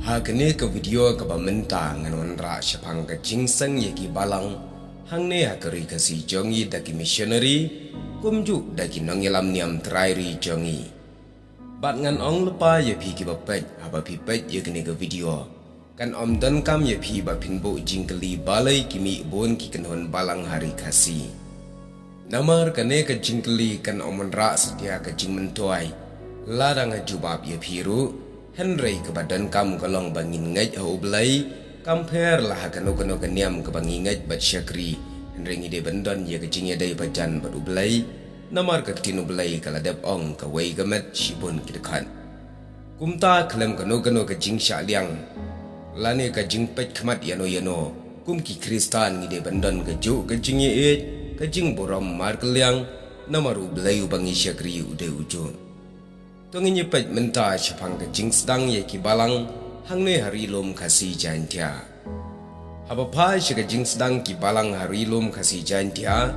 Hakene ke video ke bamenta ngan ra syapang ke jingseng yaki balang hangne hakari kasi jongi daki missionary kumju daki nongilam niam trairi jongi. Bat ngan ong lepa ye pi ki bapet haba pi pet ye kene ke video. Kan om dan kam ye pi ba pinbo jingkeli balai kimi bon ki kenhon balang hari kasi. Namar kane ke jingkeli kan om ra setia ke jing mentuai. Ladang jubab ye piru Henry ke badan kamu kalong bangin ngaj au belai compare lah kanu keniam ke bangin ngaj bat syakri Henry ngide bendan ye ke jingye dai bajan bat ubelai namar ke tinu belai kala dep ong ke wei gamet shibun kidekan kumta klem kanu ke jing sha liang lane ke jing pet khamat yano kum ki kristan ngide bendan ke ju ke jingye et ke jing boram mar ke liang namar ubelai bangi syakri ude ujung Tongin yepet menta syapang ke jing sedang ye ki balang hangne hari lom kasi jantia. Haba pa ke jing sedang ki balang hari lom kasi jantia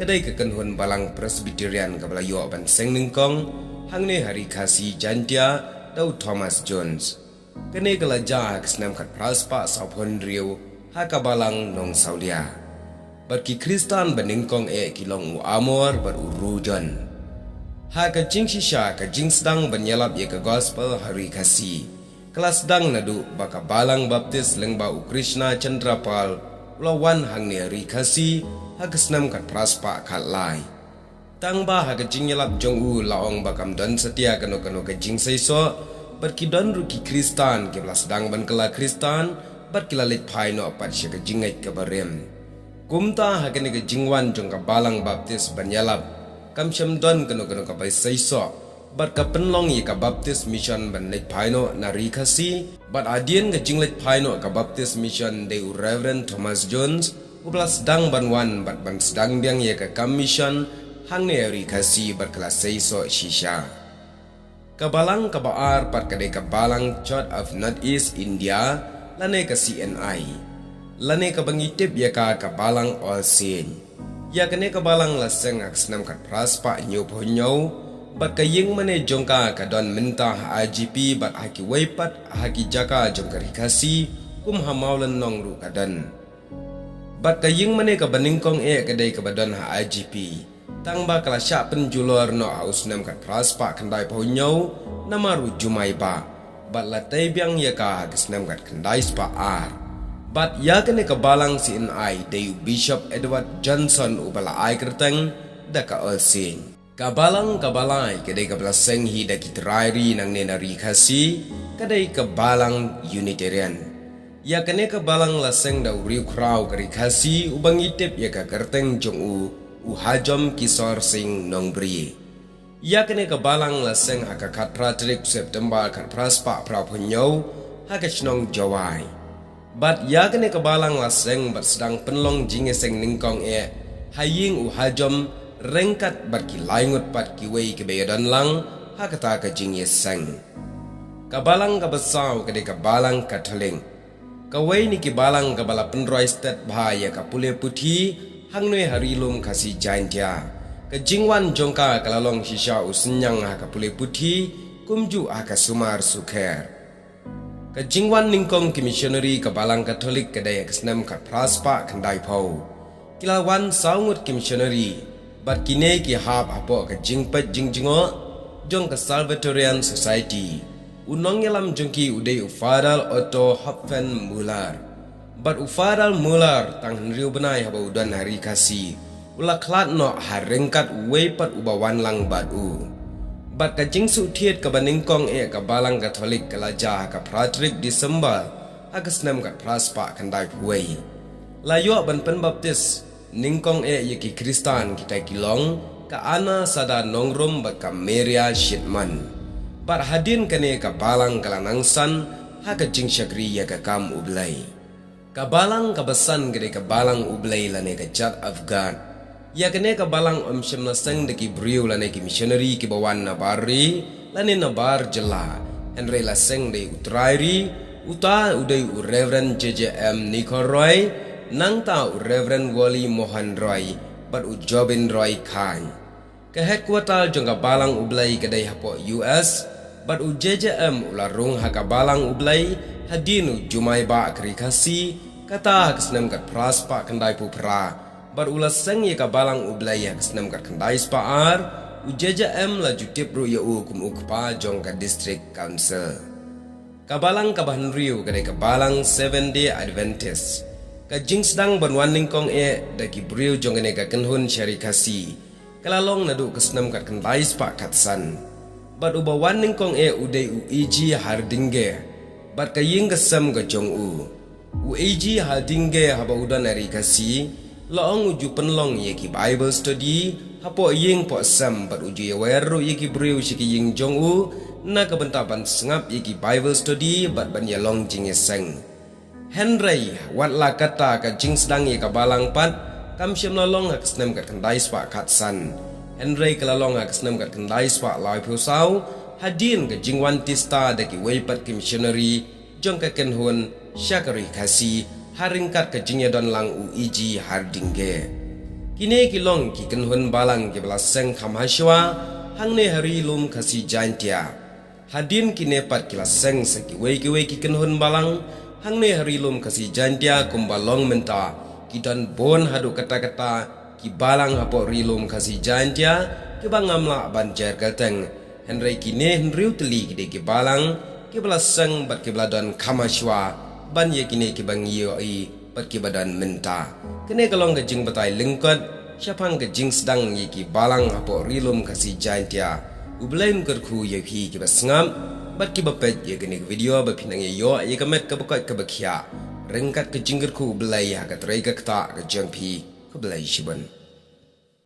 kadai ke kenhun balang Presbyterian ke belayo ban seng ningkong hangne hari kasi jantia dau Thomas Jones. Kene kelaja kesenam kat praspa saupon riu haka balang nong saulia. Barki Kristan beningkong kilong u amor bar urujon. Haka jing shisha ka jing sedang benyalap ye ke gospel hari kasi. Kelas sedang nadu baka balang baptis lengba u Krishna Chandrapal lawan hang ni hari kasi haka senam kat praspa kat lai. Tang ba haka jing yalap jong u laong bakam don setia kano ke jing seiso berkidon ruki Kristan ke belas sedang ban kela Kristan berkila lit pai no apat sya ke jingait ke barem. Kumta haka ni ke jingwan jong ka balang baptis benyalap Kam syam don kano ka bai seiso bat ka penlong ye ka baptist mission ban lek paino nari kasi bat adien ke jinglet paino ka baptist mission de Reverend Thomas Jones ublas dang ban wan bat ban sedang biang ye ka kam mission hang ne ri kasi bat kala seiso shisha ka balang ka baar pat ka de ka balang Church of Northeast India lane ka CNI lane ka bangitip ye ka balang All Saint Ya kene kabalang laseng ak senam kat praspa nyo po nyo bat kaying mane jongka ka don minta IGP bat haki waipat haki jaka jongka rikasi kum hamaulan nong ru kadan bat kaying mane ka baningkong kadai ka badon IGP tang ba kala sya penjulor no aus senam kat praspa kandai po nyo namaru jumai ba bat latai biang ya ka haki senam kat kandai spa ar Bat ya kene kabalang CNI dayu Bishop Edward Johnson ubala ay kerteng daka olsing. Kabalang kabalay kadai kabalaseng hi daki trairi nang nenari kasi kadai kabalang Unitarian. Ya kene kabalang laseng daw riu kraw kari kasi ubang itip ya ka kerteng jong u hajom kisor sing nong bri. Ya kene kabalang laseng haka katra trik September kan praspa prapunyo haka chnong jawai. Bat ya kene kabalang laseng bat sedang penlong jingeseng ningkong haying u hajom rengkat bat ki laingut pat ki wei ke bayadan lang hakata ka jingeseng kabalang kabasau kede kabalang katoling kawei ni kibalang kabala penroi stat bahaya ka pule puthi hangnoi harilum kasi jantia ka jingwan jongka kalalong shisha usenyang ka pule puthi kumju ka sumar sukher Ka jingwan ningkong ki missionary ka balang Katolik kadaya kesnam ka praspa kandai pau. Kilawan saungut ki missionary bat kine ki hap apo ka jingpet jingjingo jong ka Salvatorian Society. Unong yalam jongki udai ufadal Otto Hopfen Muller. Bat ufadal Muller tang henriu benai haba udan hari kasi. Ula klat no harengkat weipat ubawan lang bat Bat ka jingsu thiet ka baningkong ka balang Katolik kalaja ka Patrick December agas nam ka praspa kandai puai. Layo ban penbaptis ningkong ki Kristan kita kilong ka ana sada nongrum bat ka Maria Shitman. Bat hadin kane ka balang kalanangsan haka jing syakri ya ka kam ublay. Ka balang kabasan gede ka balang ublay lane ka Church of God. Ya kene ka balang syam naseng deki briu lane ki missionary ki bawan na bari lane na bar jela Henry laseng de utrairi uta udai u Reverend JJM Nikoroy nang ta u Reverend Wally Mohan Roy bat u Jobin Roy Khan ka headquarter jong ka balang ublay kadai hapo US bat u JJM ularung haka balang ublay hadinu jumai ba kri kasi kata kesnam kat pras pa kendai pu pra bar ulas sang ye ka balang ublai ya kesnam kat kendai spa ar ujaja la jutip ru ya kum ukpa jong ka district council kabalang kabahan riu kadai kabalang 7-day Adventist ka jingsdang banwaning kong daki briu jong ka kenhun syari kasi kalalong nadu kesnam kat kendai spa katsan bat uba waning kong udai uiji hardingge bat kaying kesam ka jong uiji hardingge haba udan ari kasi laong uju penlong yeki Bible study hapo ying po sam bat uju yaweru yeki briu shiki ying jong na kabentapan sengap yeki Bible study bat ban yalong jing yeseng Henry wat la kata ka jing sedang ye ka balang pat kam syam lalong hak snem kat kendai spa katsan Henry kalalong hak snem kat kendai spa lai pusau hadin ka jing wan tista daki weipat ki missionary jong ka kenhun syakari kasi haringkat ke jing yadon lang uiji hardingge kini kilong ki kenhun balang ki belaseng khamhashwa hangne hari lum kasi jantia hadin kine pat kilaseng seki wei ki kenhun balang hangne hari lum kasi jantia kumbalong menta kidan bon hadu kata-kata ki balang hapo rilum kasi jantia ki bangamla banjar gateng Henry kine henriu teli ki balang ki belaseng bat ki bladon khamashwa ban ye kini ki bang yoi pat ki badan menta kene kalong ke jing batai lingkot syapang ke jing sedang ye ki balang hapo rilum kasi jantia ublaim kerku ye ki basngam bat ki bapet ye kene video ba pinang ye yo ye kamet ka bakot ka bakhya rengkat ke jing kerku belai ha ka trai ka kta ka jang pi ka belai shiban